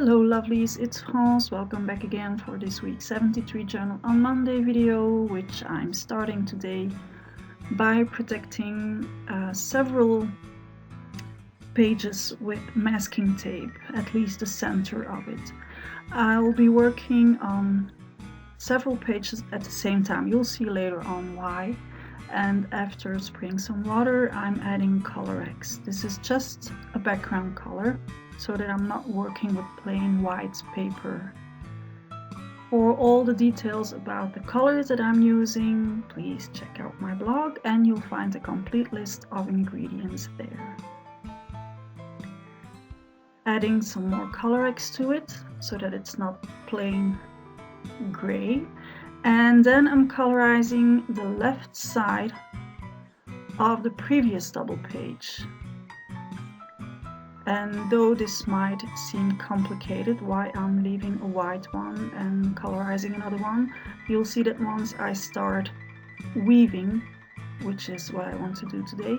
Hello lovelies, it's France. Welcome back again for this week's 73 Journal on Monday video, which I'm starting today by protecting several pages with masking tape, at least the center of it. I'll be working on several pages at the same time. You'll see later on why. And after spraying some water, I'm adding Color X. This is just a background color, so that I'm not working with plain white paper. For all the details about the colors that I'm using, please check out my blog and you'll find a complete list of ingredients there. Adding some more Color X to it, so that it's not plain gray. And then I'm colorizing the left side of the previous double page. And though this might seem complicated, why I'm leaving a white one and colorizing another one, you'll see that once I start weaving, which is what I want to do today,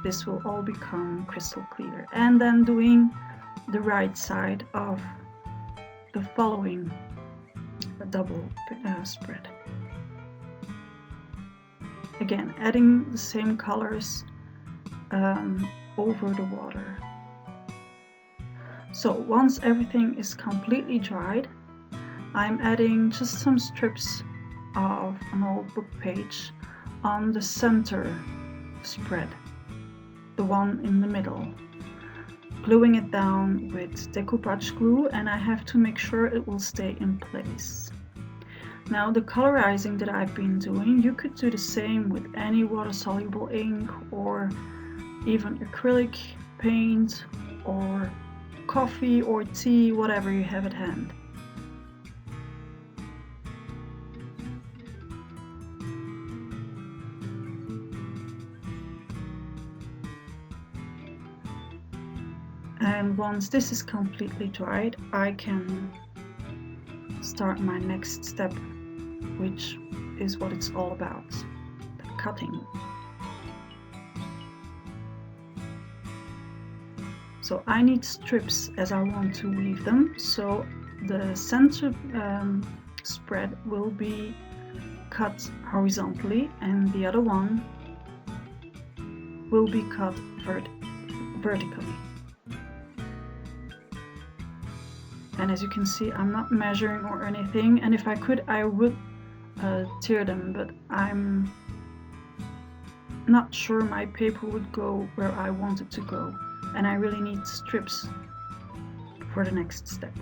this will all become crystal clear. And then doing the right side of the following double spread. Again, adding the same colors over the water. So once everything is completely dried, I'm adding just some strips of an old book page on the center spread, the one in the middle, gluing it down with decoupage glue, and I have to make sure it will stay in place. Now the colorizing that I've been doing, you could do the same with any water-soluble ink or even acrylic paint or coffee or tea, whatever you have at hand. And once this is completely dried, I can start my next step, which is what it's all about, the cutting. So I need strips as I want to weave them, so the center spread will be cut horizontally and the other one will be cut vertically. And as you can see, I'm not measuring or anything, and if I could I would tear them, but I'm not sure my paper would go where I want it to go. And I really need strips for the next step.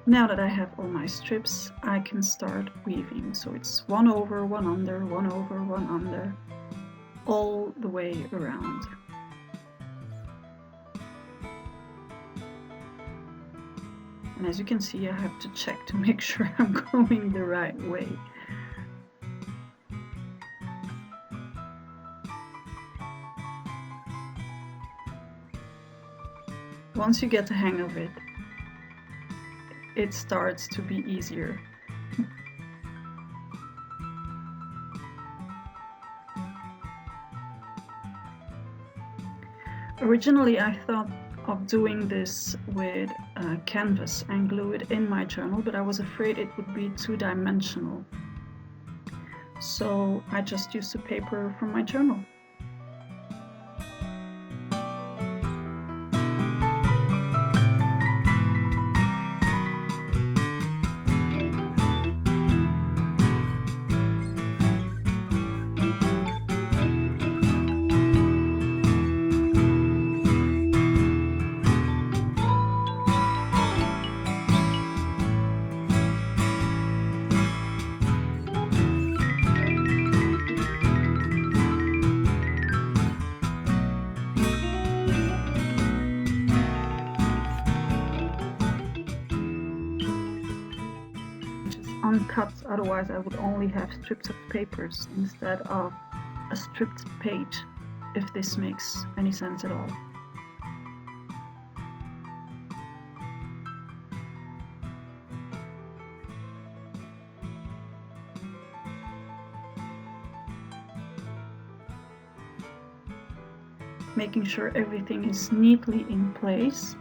Now that I have all my strips, I can start weaving. So it's one over, one under, one over, one under, all the way around. And as you can see, I have to check to make sure I'm going the right way. Once you get the hang of it, it starts to be easier. Originally I thought of doing this with canvas and glue it in my journal, but I was afraid it would be two-dimensional. So I just used the paper from my journal. uncut, otherwise I would only have strips of papers instead of a stripped page, if this makes any sense at all. Making sure everything is neatly in place.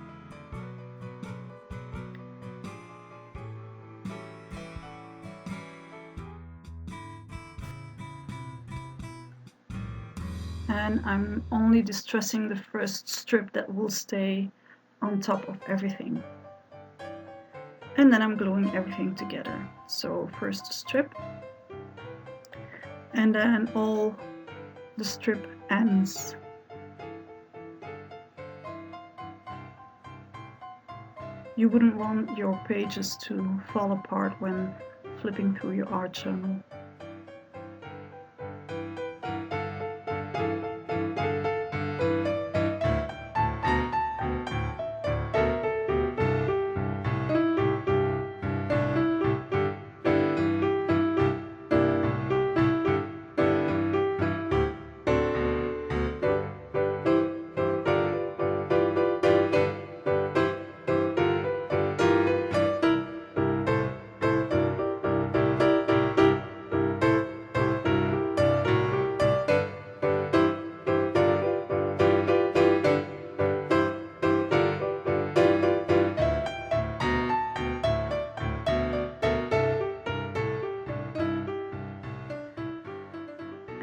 And I'm only distressing the first strip that will stay on top of everything. And then I'm gluing everything together. So first strip, and then all the strip ends. You wouldn't want your pages to fall apart when flipping through your art journal.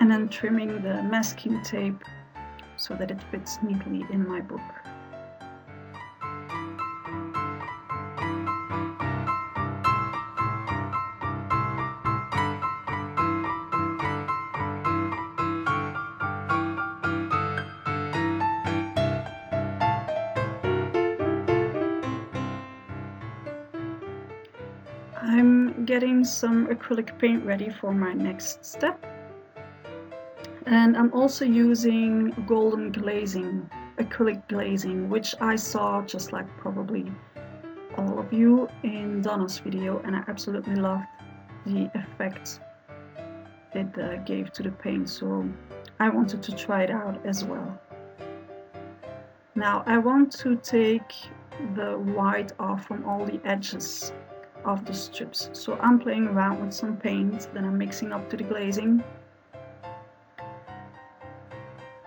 And then trimming the masking tape so that it fits neatly in my book. I'm getting some acrylic paint ready for my next step. And I'm also using golden glazing, acrylic glazing, which I saw, just like probably all of you, in Donna's video, and I absolutely loved the effect it gave to the paint, so I wanted to try it out as well. Now I want to take the white off from all the edges of the strips, so I'm playing around with some paint, then I'm mixing up to the glazing.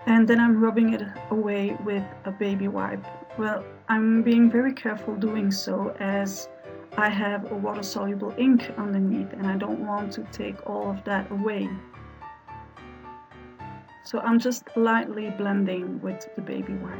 And then I'm rubbing it away with a baby wipe. Well, I'm being very careful doing so as I have a water-soluble ink underneath and I don't want to take all of that away. So I'm just lightly blending with the baby wipe.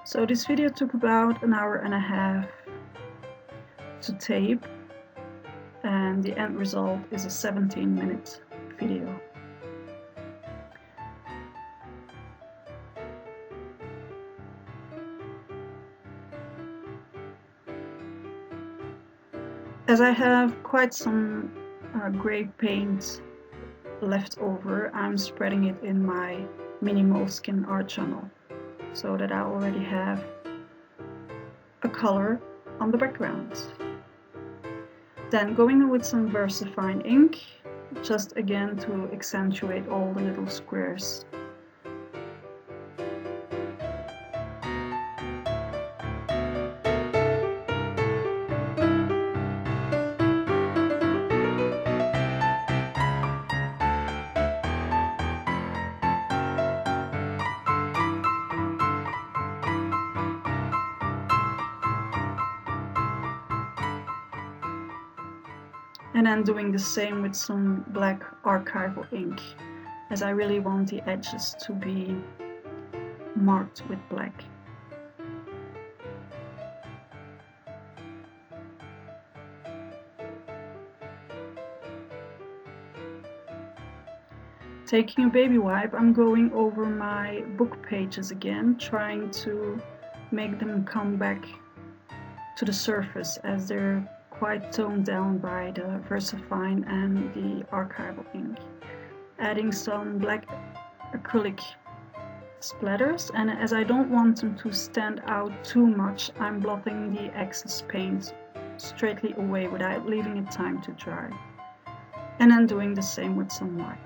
So this video took about an hour and a half to tape, and the end result is a 17-minute video. As I have quite some gray paint left over, I'm spreading it in my mini Moleskine art journal, so that I already have a color on the background. Then going in with some VersaFine ink, just again to accentuate all the little squares. And then doing the same with some black archival ink, as I really want the edges to be marked with black. Taking a baby wipe, I'm going over my book pages again, trying to make them come back to the surface as they're quite toned down by the VersaFine and the archival ink. Adding some black acrylic splatters, and as I don't want them to stand out too much, I'm blotting the excess paint straightly away without leaving it time to dry. And then doing the same with some white.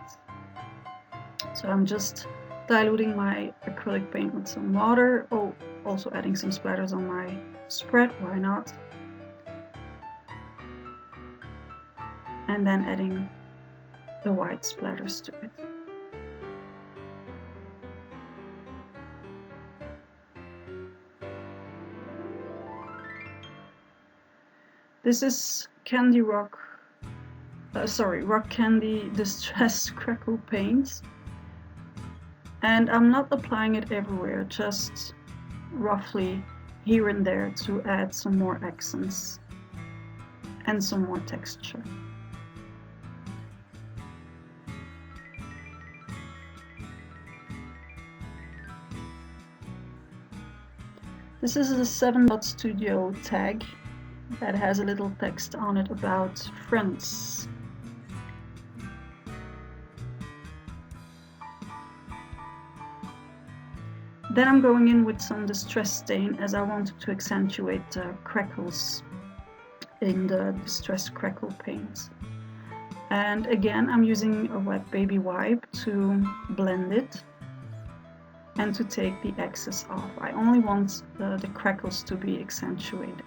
So I'm just diluting my acrylic paint with some water. Oh, also adding some splatters on my spread, why not? And then adding the white splatters to it. This is Rock Candy Distress Crackle Paint. And I'm not applying it everywhere, just roughly here and there to add some more accents and some more texture. This is a 7 Dot Studio tag that has a little text on it about friends. Then I'm going in with some distress stain as I wanted to accentuate the crackles in the distress crackle paint. And again, I'm using a wet baby wipe to blend it and to take the excess off. I only want the crackles to be accentuated.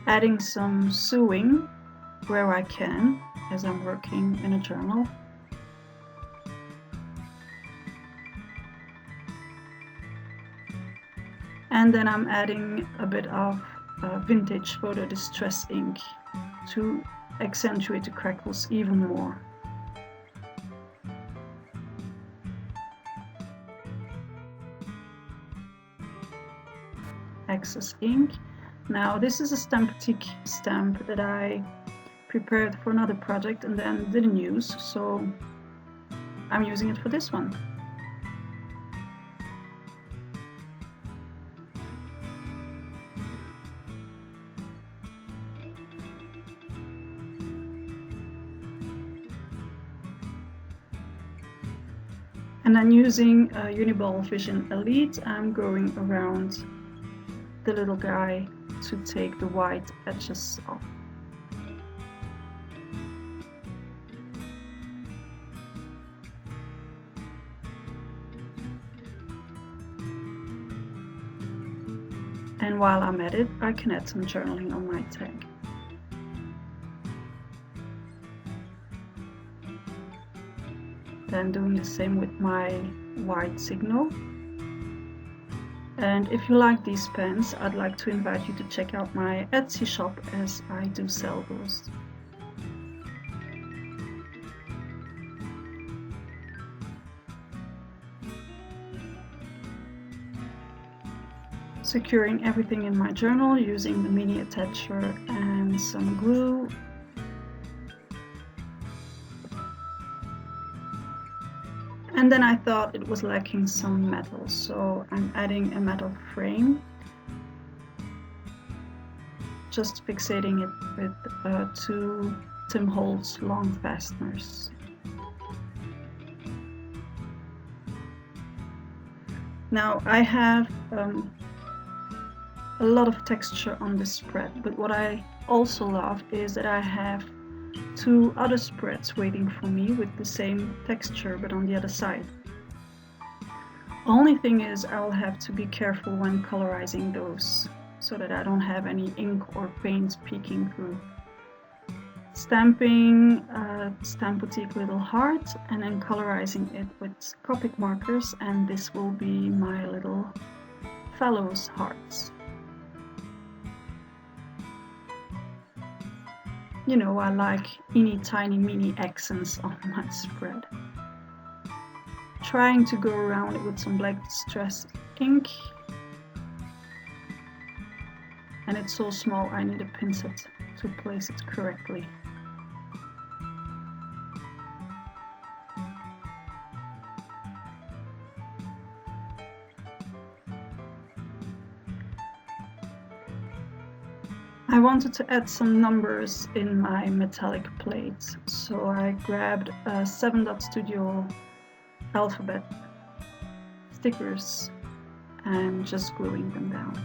Adding some sewing where I can as I'm working in a journal. And then I'm adding a bit of vintage photo distress ink to accentuate the crackles even more. Excess ink. Now this is a Stampatique stamp that I prepared for another project and then didn't use, so I'm using it for this one. And then using Uniball Vision Elite, I'm going around the little guy to take the white edges off. And while I'm at it, I can add some journaling on my tag. Then doing the same with my white signal. And if you like these pens, I'd like to invite you to check out my Etsy shop as I do sell those. Securing everything in my journal using the mini attacher and some glue. And then I thought it was lacking some metal, so I'm adding a metal frame. Just fixating it with 2 Tim Holtz long fasteners. Now I have a lot of texture on this spread, but what I also love is that I have 2 other spreads waiting for me with the same texture but on the other side. Only thing is I will have to be careful when colorizing those so that I don't have any ink or paint peeking through. Stamping Stampatique little heart and then colorizing it with Copic markers, and this will be my little fellows hearts. You know, I like tiny mini accents on my spread. Trying to go around it with some black distress ink. And it's so small I need a pincet to place it correctly. I wanted to add some numbers in my metallic plates, so I grabbed 7 Dot Studio alphabet stickers and just gluing them down.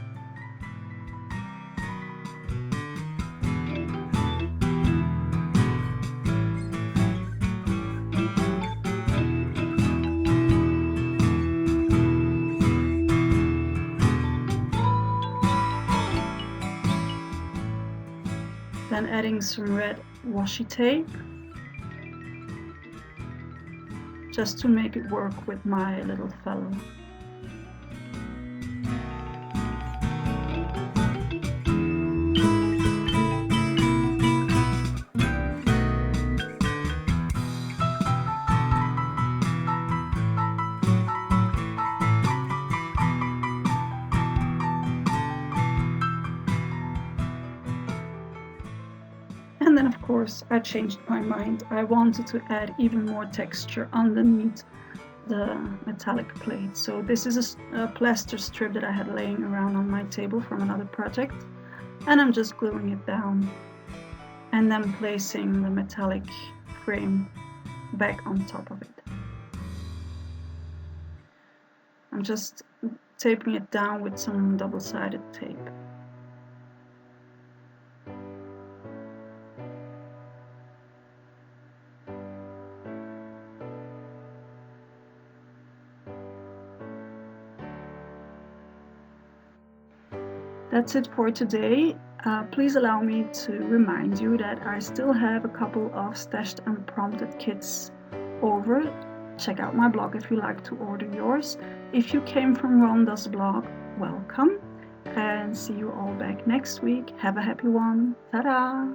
Then adding some red washi tape just to make it work with my little fellow. And then of course I changed my mind. I wanted to add even more texture underneath the metallic plate. So this is a plaster strip that I had laying around on my table from another project, and I'm just gluing it down and then placing the metallic frame back on top of it. I'm just taping it down with some double-sided tape. That's it for today. Please allow me to remind you that I still have a couple of stashed unprompted kits over. Check out my blog if you like to order yours. If you came from Rhonda's blog, welcome, and see you all back next week. Have a happy one. Ta-da!